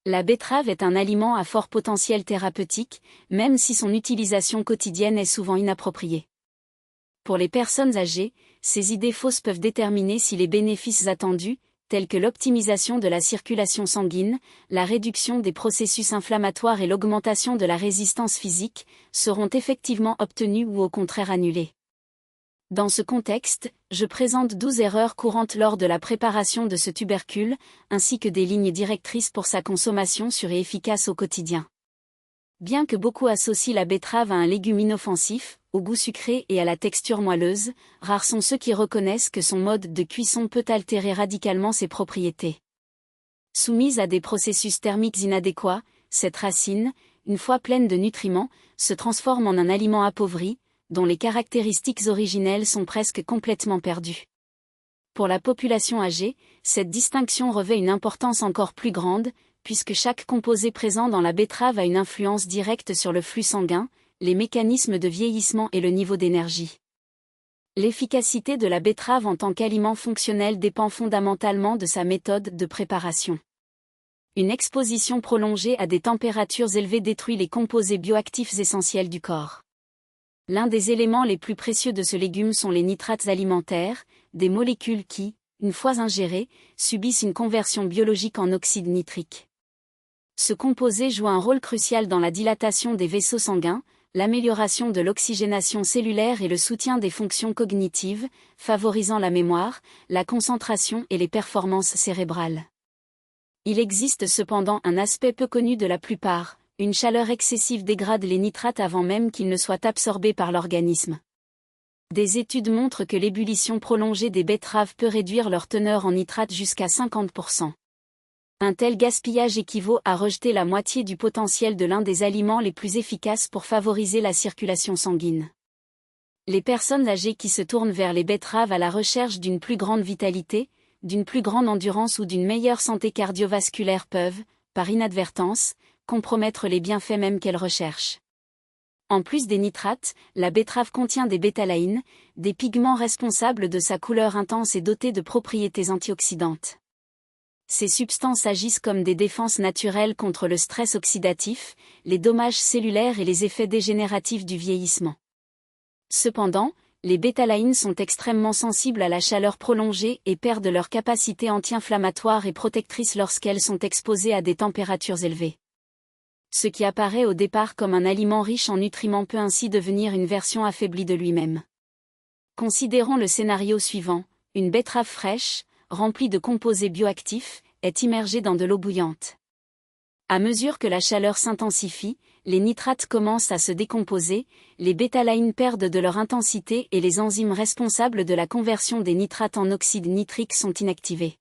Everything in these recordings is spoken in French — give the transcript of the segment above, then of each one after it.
La betterave est un aliment à fort potentiel thérapeutique, même si son utilisation quotidienne est souvent inappropriée. Pour les personnes âgées, ces idées fausses peuvent déterminer si les bénéfices attendus, tels que l'optimisation de la circulation sanguine, la réduction des processus inflammatoires et l'augmentation de la résistance physique, seront effectivement obtenus ou au contraire annulés. Dans ce contexte, je présente 12 erreurs courantes lors de la préparation de ce tubercule, ainsi que des lignes directrices pour sa consommation sûre et efficace au quotidien. Bien que beaucoup associent la betterave à un légume inoffensif, au goût sucré et à la texture moelleuse, rares sont ceux qui reconnaissent que son mode de cuisson peut altérer radicalement ses propriétés. Soumise à des processus thermiques inadéquats, cette racine, une fois pleine de nutriments, se transforme en un aliment appauvri, dont les caractéristiques originelles sont presque complètement perdues. Pour la population âgée, cette distinction revêt une importance encore plus grande, puisque chaque composé présent dans la betterave a une influence directe sur le flux sanguin, les mécanismes de vieillissement et le niveau d'énergie. L'efficacité de la betterave en tant qu'aliment fonctionnel dépend fondamentalement de sa méthode de préparation. Une exposition prolongée à des températures élevées détruit les composés bioactifs essentiels du corps. L'un des éléments les plus précieux de ce légume sont les nitrates alimentaires, des molécules qui, une fois ingérées, subissent une conversion biologique en oxyde nitrique. Ce composé joue un rôle crucial dans la dilatation des vaisseaux sanguins, l'amélioration de l'oxygénation cellulaire et le soutien des fonctions cognitives, favorisant la mémoire, la concentration et les performances cérébrales. Il existe cependant un aspect peu connu de la plupart. Une chaleur excessive dégrade les nitrates avant même qu'ils ne soient absorbés par l'organisme. Des études montrent que l'ébullition prolongée des betteraves peut réduire leur teneur en nitrates jusqu'à 50%. Un tel gaspillage équivaut à rejeter la moitié du potentiel de l'un des aliments les plus efficaces pour favoriser la circulation sanguine. Les personnes âgées qui se tournent vers les betteraves à la recherche d'une plus grande vitalité, d'une plus grande endurance ou d'une meilleure santé cardiovasculaire peuvent, par inadvertance, compromettre les bienfaits même qu'elles recherchent. En plus des nitrates, la betterave contient des bétalaïnes, des pigments responsables de sa couleur intense et dotés de propriétés antioxydantes. Ces substances agissent comme des défenses naturelles contre le stress oxydatif, les dommages cellulaires et les effets dégénératifs du vieillissement. Cependant, les bétalaïnes sont extrêmement sensibles à la chaleur prolongée et perdent leur capacité anti-inflammatoire et protectrice lorsqu'elles sont exposées à des températures élevées. Ce qui apparaît au départ comme un aliment riche en nutriments peut ainsi devenir une version affaiblie de lui-même. Considérons le scénario suivant, une betterave fraîche, remplie de composés bioactifs, est immergée dans de l'eau bouillante. À mesure que la chaleur s'intensifie, les nitrates commencent à se décomposer, les bétalaïnes perdent de leur intensité et les enzymes responsables de la conversion des nitrates en oxyde nitrique sont inactivées.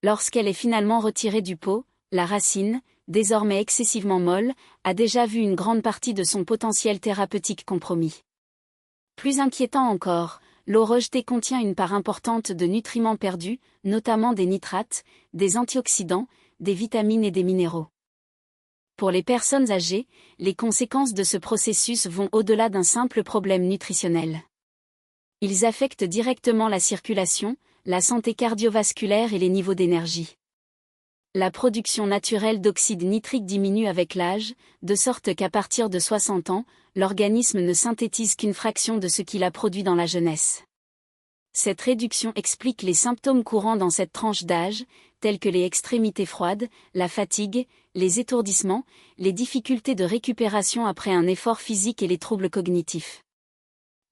Lorsqu'elle est finalement retirée du pot, la racine, désormais excessivement molle, a déjà vu une grande partie de son potentiel thérapeutique compromis. Plus inquiétant encore, l'eau rejetée contient une part importante de nutriments perdus, notamment des nitrates, des antioxydants, des vitamines et des minéraux. Pour les personnes âgées, les conséquences de ce processus vont au-delà d'un simple problème nutritionnel. Ils affectent directement la circulation, la santé cardiovasculaire et les niveaux d'énergie. La production naturelle d'oxyde nitrique diminue avec l'âge, de sorte qu'à partir de 60 ans, l'organisme ne synthétise qu'une fraction de ce qu'il a produit dans la jeunesse. Cette réduction explique les symptômes courants dans cette tranche d'âge, tels que les extrémités froides, la fatigue, les étourdissements, les difficultés de récupération après un effort physique et les troubles cognitifs.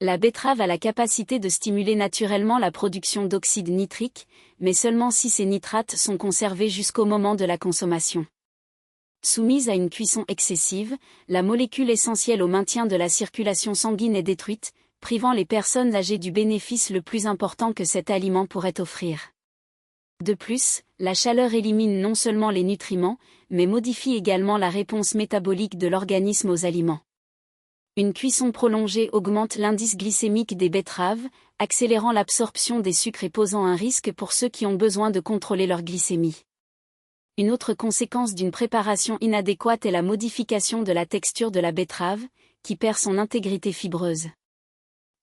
La betterave a la capacité de stimuler naturellement la production d'oxyde nitrique, mais seulement si ces nitrates sont conservés jusqu'au moment de la consommation. Soumise à une cuisson excessive, la molécule essentielle au maintien de la circulation sanguine est détruite, privant les personnes âgées du bénéfice le plus important que cet aliment pourrait offrir. De plus, la chaleur élimine non seulement les nutriments, mais modifie également la réponse métabolique de l'organisme aux aliments. Une cuisson prolongée augmente l'indice glycémique des betteraves, accélérant l'absorption des sucres et posant un risque pour ceux qui ont besoin de contrôler leur glycémie. Une autre conséquence d'une préparation inadéquate est la modification de la texture de la betterave, qui perd son intégrité fibreuse.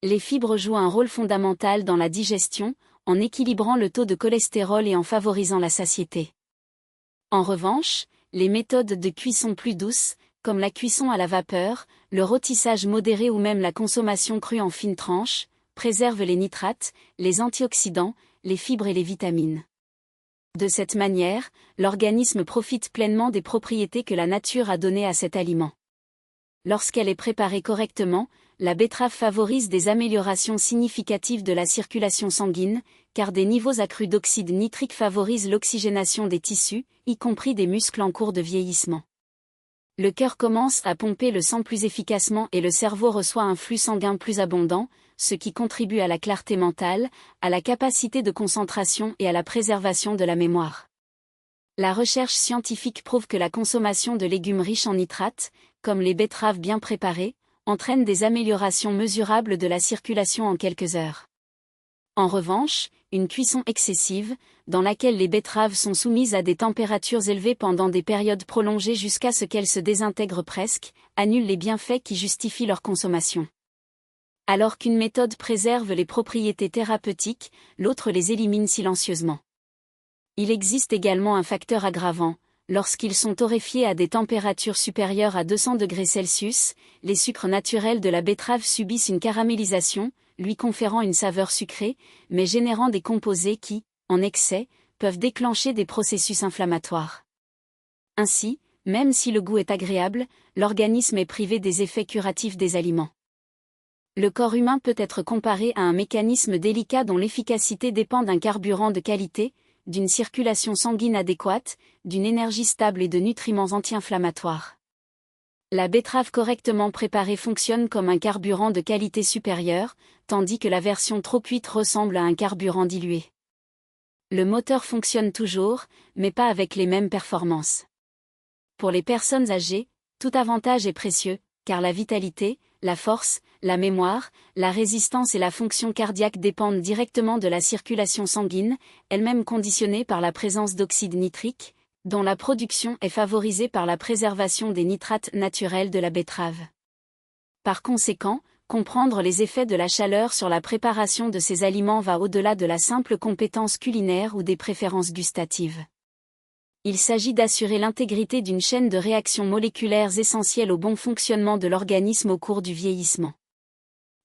Les fibres jouent un rôle fondamental dans la digestion, en équilibrant le taux de cholestérol et en favorisant la satiété. En revanche, les méthodes de cuisson plus douces, comme la cuisson à la vapeur, le rôtissage modéré ou même la consommation crue en fines tranches, préservent les nitrates, les antioxydants, les fibres et les vitamines. De cette manière, l'organisme profite pleinement des propriétés que la nature a données à cet aliment. Lorsqu'elle est préparée correctement, la betterave favorise des améliorations significatives de la circulation sanguine, car des niveaux accrus d'oxyde nitrique favorisent l'oxygénation des tissus, y compris des muscles en cours de vieillissement. Le cœur commence à pomper le sang plus efficacement et le cerveau reçoit un flux sanguin plus abondant, ce qui contribue à la clarté mentale, à la capacité de concentration et à la préservation de la mémoire. La recherche scientifique prouve que la consommation de légumes riches en nitrates, comme les betteraves bien préparées, entraîne des améliorations mesurables de la circulation en quelques heures. En revanche, une cuisson excessive, dans laquelle les betteraves sont soumises à des températures élevées pendant des périodes prolongées jusqu'à ce qu'elles se désintègrent presque, annule les bienfaits qui justifient leur consommation. Alors qu'une méthode préserve les propriétés thérapeutiques, l'autre les élimine silencieusement. Il existe également un facteur aggravant. Lorsqu'ils sont torréfiés à des températures supérieures à 200 degrés Celsius, les sucres naturels de la betterave subissent une caramélisation, lui conférant une saveur sucrée, mais générant des composés qui, en excès, peuvent déclencher des processus inflammatoires. Ainsi, même si le goût est agréable, l'organisme est privé des effets curatifs des aliments. Le corps humain peut être comparé à un mécanisme délicat dont l'efficacité dépend d'un carburant de qualité, d'une circulation sanguine adéquate, d'une énergie stable et de nutriments anti-inflammatoires. La betterave correctement préparée fonctionne comme un carburant de qualité supérieure, tandis que la version trop cuite ressemble à un carburant dilué. Le moteur fonctionne toujours, mais pas avec les mêmes performances. Pour les personnes âgées, tout avantage est précieux, car la vitalité, la force, la mémoire, la résistance et la fonction cardiaque dépendent directement de la circulation sanguine, elle-même conditionnée par la présence d'oxyde nitrique, dont la production est favorisée par la préservation des nitrates naturels de la betterave. Par conséquent, comprendre les effets de la chaleur sur la préparation de ces aliments va au-delà de la simple compétence culinaire ou des préférences gustatives. Il s'agit d'assurer l'intégrité d'une chaîne de réactions moléculaires essentielles au bon fonctionnement de l'organisme au cours du vieillissement.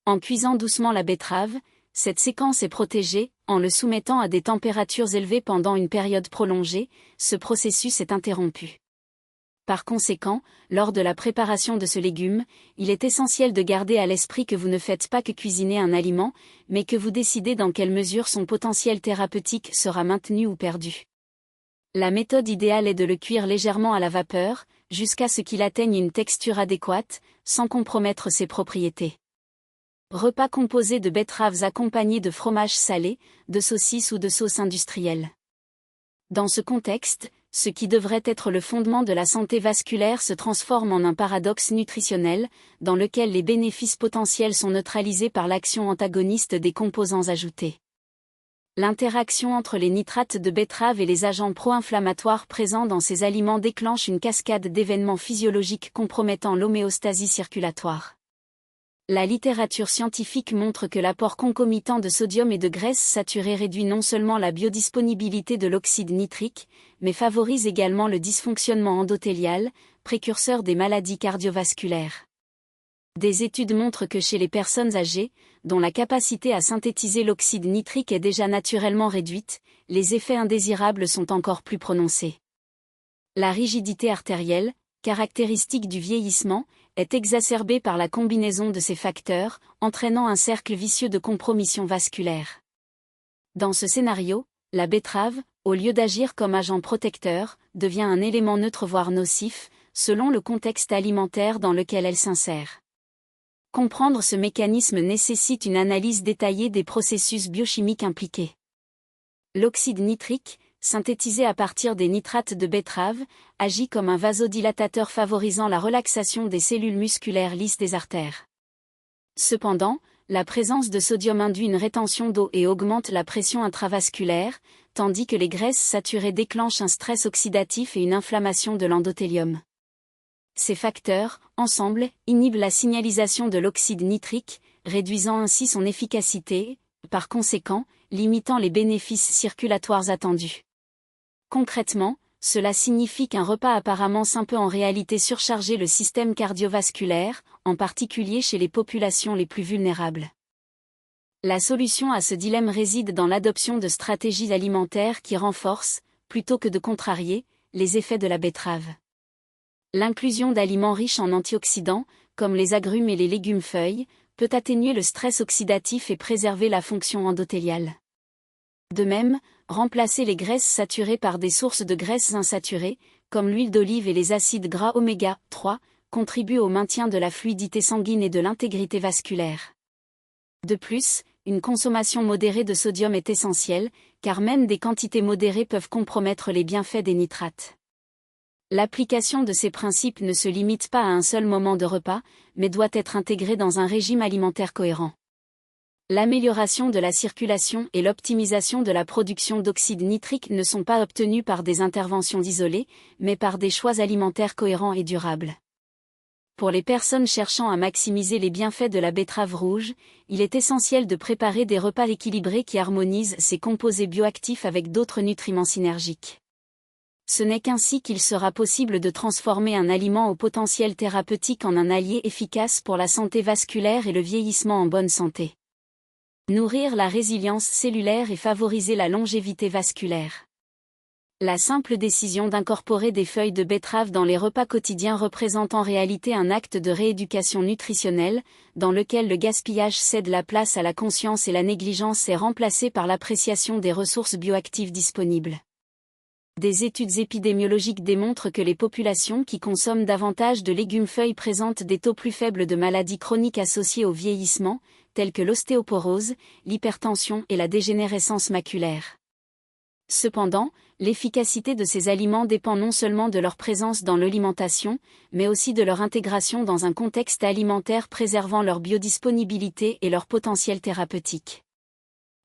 En cuisant doucement la betterave, cette séquence est protégée, en le soumettant à des températures élevées pendant une période prolongée, ce processus est interrompu. Par conséquent, lors de la préparation de ce légume, il est essentiel de garder à l'esprit que vous ne faites pas que cuisiner un aliment, mais que vous décidez dans quelle mesure son potentiel thérapeutique sera maintenu ou perdu. La méthode idéale est de le cuire légèrement à la vapeur, jusqu'à ce qu'il atteigne une texture adéquate, sans compromettre ses propriétés. Repas composé de betteraves accompagnés de fromage salé, de saucisses ou de sauces industrielles. Dans ce contexte, ce qui devrait être le fondement de la santé vasculaire se transforme en un paradoxe nutritionnel, dans lequel les bénéfices potentiels sont neutralisés par l'action antagoniste des composants ajoutés. L'interaction entre les nitrates de betterave et les agents pro-inflammatoires présents dans ces aliments déclenche une cascade d'événements physiologiques compromettant l'homéostasie circulatoire. La littérature scientifique montre que l'apport concomitant de sodium et de graisses saturées réduit non seulement la biodisponibilité de l'oxyde nitrique, mais favorise également le dysfonctionnement endothélial, précurseur des maladies cardiovasculaires. Des études montrent que chez les personnes âgées, dont la capacité à synthétiser l'oxyde nitrique est déjà naturellement réduite, les effets indésirables sont encore plus prononcés. La rigidité artérielle, caractéristique du vieillissement, est exacerbée par la combinaison de ces facteurs, entraînant un cercle vicieux de compromission vasculaire. Dans ce scénario, la betterave, au lieu d'agir comme agent protecteur, devient un élément neutre voire nocif, selon le contexte alimentaire dans lequel elle s'insère. Comprendre ce mécanisme nécessite une analyse détaillée des processus biochimiques impliqués. L'oxyde nitrique, synthétisé à partir des nitrates de betterave, agit comme un vasodilatateur favorisant la relaxation des cellules musculaires lisses des artères. Cependant, la présence de sodium induit une rétention d'eau et augmente la pression intravasculaire, tandis que les graisses saturées déclenchent un stress oxydatif et une inflammation de l'endothélium. Ces facteurs, ensemble, inhibent la signalisation de l'oxyde nitrique, réduisant ainsi son efficacité, par conséquent, limitant les bénéfices circulatoires attendus. Concrètement, cela signifie qu'un repas apparemment sain peut en réalité surcharger le système cardiovasculaire, en particulier chez les populations les plus vulnérables. La solution à ce dilemme réside dans l'adoption de stratégies alimentaires qui renforcent, plutôt que de contrarier, les effets de la betterave. L'inclusion d'aliments riches en antioxydants, comme les agrumes et les légumes-feuilles, peut atténuer le stress oxydatif et préserver la fonction endothéliale. De même, remplacer les graisses saturées par des sources de graisses insaturées, comme l'huile d'olive et les acides gras oméga 3, contribue au maintien de la fluidité sanguine et de l'intégrité vasculaire. De plus, une consommation modérée de sodium est essentielle, car même des quantités modérées peuvent compromettre les bienfaits des nitrates. L'application de ces principes ne se limite pas à un seul moment de repas, mais doit être intégrée dans un régime alimentaire cohérent. L'amélioration de la circulation et l'optimisation de la production d'oxyde nitrique ne sont pas obtenues par des interventions isolées, mais par des choix alimentaires cohérents et durables. Pour les personnes cherchant à maximiser les bienfaits de la betterave rouge, il est essentiel de préparer des repas équilibrés qui harmonisent ces composés bioactifs avec d'autres nutriments synergiques. Ce n'est qu'ainsi qu'il sera possible de transformer un aliment au potentiel thérapeutique en un allié efficace pour la santé vasculaire et le vieillissement en bonne santé. Nourrir la résilience cellulaire et favoriser la longévité vasculaire. La simple décision d'incorporer des feuilles de betterave dans les repas quotidiens représente en réalité un acte de rééducation nutritionnelle, dans lequel le gaspillage cède la place à la conscience et la négligence est remplacée par l'appréciation des ressources bioactives disponibles. Des études épidémiologiques démontrent que les populations qui consomment davantage de légumes-feuilles présentent des taux plus faibles de maladies chroniques associées au vieillissement, telles que l'ostéoporose, l'hypertension et la dégénérescence maculaire. Cependant, l'efficacité de ces aliments dépend non seulement de leur présence dans l'alimentation, mais aussi de leur intégration dans un contexte alimentaire préservant leur biodisponibilité et leur potentiel thérapeutique.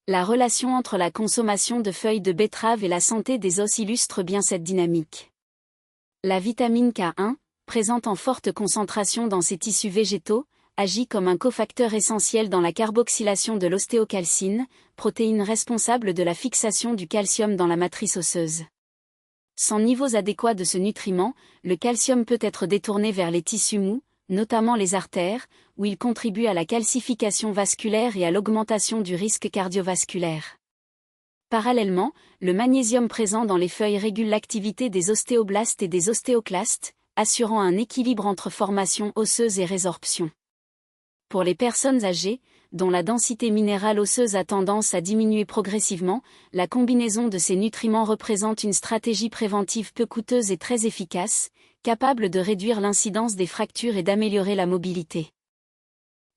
La relation entre la consommation de feuilles de betterave et la santé des os illustre bien cette dynamique. La vitamine K1, présente en forte concentration dans ces tissus végétaux, agit comme un cofacteur essentiel dans la carboxylation de l'ostéocalcine, protéine responsable de la fixation du calcium dans la matrice osseuse. Sans niveaux adéquats de ce nutriment, le calcium peut être détourné vers les tissus mous, notamment les artères, où il contribue à la calcification vasculaire et à l'augmentation du risque cardiovasculaire. Parallèlement, le magnésium présent dans les feuilles régule l'activité des ostéoblastes et des ostéoclastes, assurant un équilibre entre formation osseuse et résorption. Pour les personnes âgées, dont la densité minérale osseuse a tendance à diminuer progressivement, la combinaison de ces nutriments représente une stratégie préventive peu coûteuse et très efficace, capable de réduire l'incidence des fractures et d'améliorer la mobilité.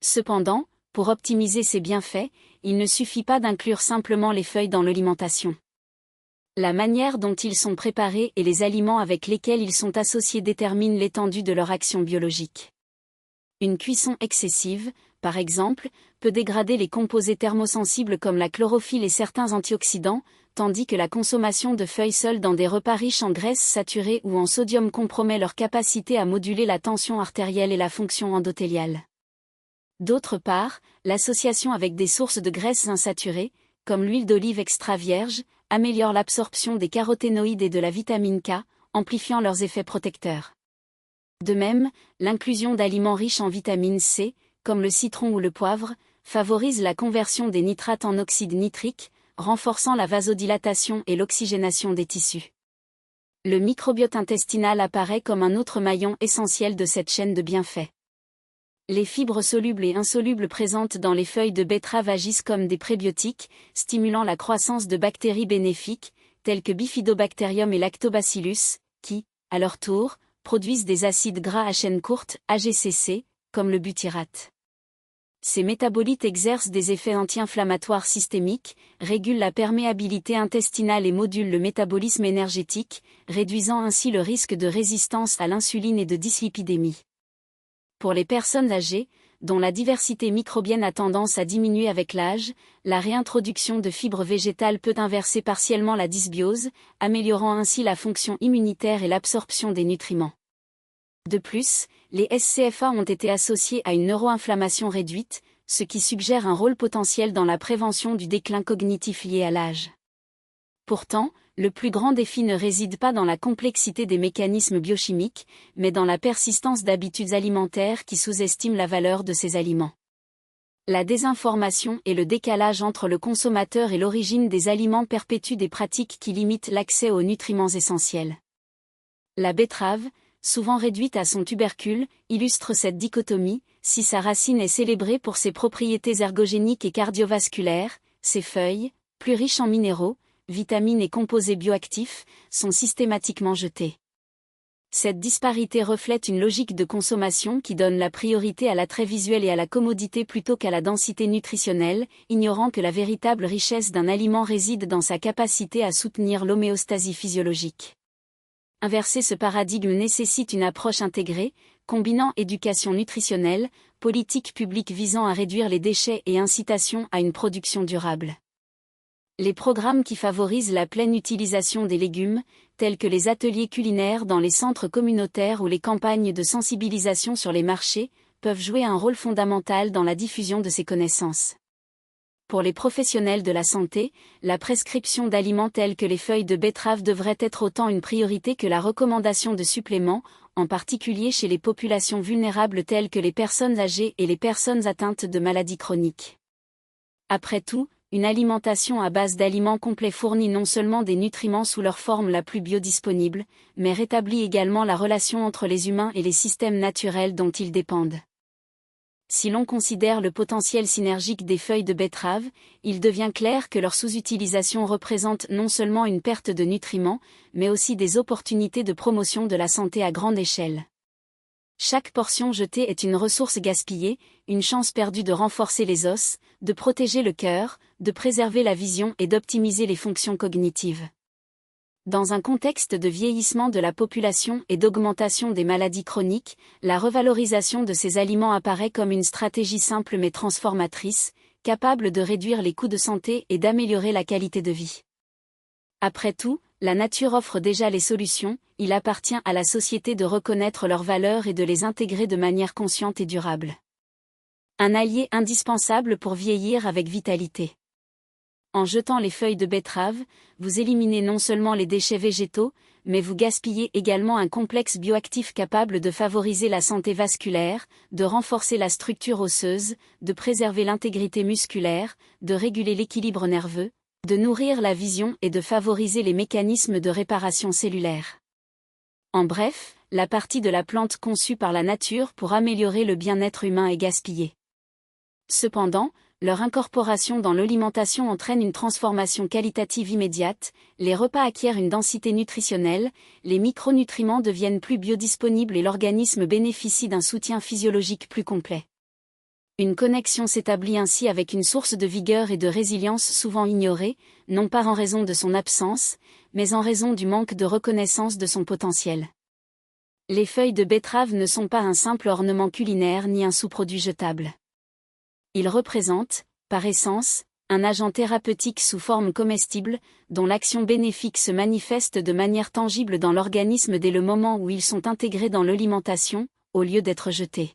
Cependant, pour optimiser ces bienfaits, il ne suffit pas d'inclure simplement les feuilles dans l'alimentation. La manière dont ils sont préparés et les aliments avec lesquels ils sont associés déterminent l'étendue de leur action biologique. Une cuisson excessive, par exemple, peut dégrader les composés thermosensibles comme la chlorophylle et certains antioxydants, tandis que la consommation de feuilles seules dans des repas riches en graisses saturées ou en sodium compromet leur capacité à moduler la tension artérielle et la fonction endothéliale. D'autre part, l'association avec des sources de graisses insaturées, comme l'huile d'olive extra vierge, améliore l'absorption des caroténoïdes et de la vitamine K, amplifiant leurs effets protecteurs. De même, l'inclusion d'aliments riches en vitamine C, comme le citron ou le poivre, favorise la conversion des nitrates en oxyde nitrique, renforçant la vasodilatation et l'oxygénation des tissus. Le microbiote intestinal apparaît comme un autre maillon essentiel de cette chaîne de bienfaits. Les fibres solubles et insolubles présentes dans les feuilles de betterave agissent comme des prébiotiques, stimulant la croissance de bactéries bénéfiques, telles que Bifidobacterium et Lactobacillus, qui, à leur tour, produisent des acides gras à chaîne courte, AGCC, comme le butyrate. Ces métabolites exercent des effets anti-inflammatoires systémiques, régulent la perméabilité intestinale et modulent le métabolisme énergétique, réduisant ainsi le risque de résistance à l'insuline et de dyslipidémie. Pour les personnes âgées, dont la diversité microbienne a tendance à diminuer avec l'âge, la réintroduction de fibres végétales peut inverser partiellement la dysbiose, améliorant ainsi la fonction immunitaire et l'absorption des nutriments. De plus, les SCFA ont été associés à une neuroinflammation réduite, ce qui suggère un rôle potentiel dans la prévention du déclin cognitif lié à l'âge. Pourtant, le plus grand défi ne réside pas dans la complexité des mécanismes biochimiques, mais dans la persistance d'habitudes alimentaires qui sous-estiment la valeur de ces aliments. La désinformation et le décalage entre le consommateur et l'origine des aliments perpétuent des pratiques qui limitent l'accès aux nutriments essentiels. La betterave, souvent réduite à son tubercule, illustre cette dichotomie. Si sa racine est célébrée pour ses propriétés ergogéniques et cardiovasculaires, ses feuilles, plus riches en minéraux, vitamines et composés bioactifs, sont systématiquement jetées. Cette disparité reflète une logique de consommation qui donne la priorité à l'attrait visuel et à la commodité plutôt qu'à la densité nutritionnelle, ignorant que la véritable richesse d'un aliment réside dans sa capacité à soutenir l'homéostasie physiologique. Inverser ce paradigme nécessite une approche intégrée, combinant éducation nutritionnelle, politique publique visant à réduire les déchets et incitation à une production durable. Les programmes qui favorisent la pleine utilisation des légumes, tels que les ateliers culinaires dans les centres communautaires ou les campagnes de sensibilisation sur les marchés, peuvent jouer un rôle fondamental dans la diffusion de ces connaissances. Pour les professionnels de la santé, la prescription d'aliments tels que les feuilles de betterave devrait être autant une priorité que la recommandation de suppléments, en particulier chez les populations vulnérables telles que les personnes âgées et les personnes atteintes de maladies chroniques. Après tout, une alimentation à base d'aliments complets fournit non seulement des nutriments sous leur forme la plus biodisponible, mais rétablit également la relation entre les humains et les systèmes naturels dont ils dépendent. Si l'on considère le potentiel synergique des feuilles de betterave, il devient clair que leur sous-utilisation représente non seulement une perte de nutriments, mais aussi des opportunités de promotion de la santé à grande échelle. Chaque portion jetée est une ressource gaspillée, une chance perdue de renforcer les os, de protéger le cœur, de préserver la vision et d'optimiser les fonctions cognitives. Dans un contexte de vieillissement de la population et d'augmentation des maladies chroniques, la revalorisation de ces aliments apparaît comme une stratégie simple mais transformatrice, capable de réduire les coûts de santé et d'améliorer la qualité de vie. Après tout, la nature offre déjà les solutions, il appartient à la société de reconnaître leurs valeurs et de les intégrer de manière consciente et durable. Un allié indispensable pour vieillir avec vitalité. En jetant les feuilles de betterave, vous éliminez non seulement les déchets végétaux, mais vous gaspillez également un complexe bioactif capable de favoriser la santé vasculaire, de renforcer la structure osseuse, de préserver l'intégrité musculaire, de réguler l'équilibre nerveux, de nourrir la vision et de favoriser les mécanismes de réparation cellulaire. En bref, la partie de la plante conçue par la nature pour améliorer le bien-être humain est gaspillée. Cependant, leur incorporation dans l'alimentation entraîne une transformation qualitative immédiate, les repas acquièrent une densité nutritionnelle, les micronutriments deviennent plus biodisponibles et l'organisme bénéficie d'un soutien physiologique plus complet. Une connexion s'établit ainsi avec une source de vigueur et de résilience souvent ignorée, non pas en raison de son absence, mais en raison du manque de reconnaissance de son potentiel. Les feuilles de betterave ne sont pas un simple ornement culinaire ni un sous-produit jetable. Ils représentent, par essence, un agent thérapeutique sous forme comestible, dont l'action bénéfique se manifeste de manière tangible dans l'organisme dès le moment où ils sont intégrés dans l'alimentation, au lieu d'être jetés.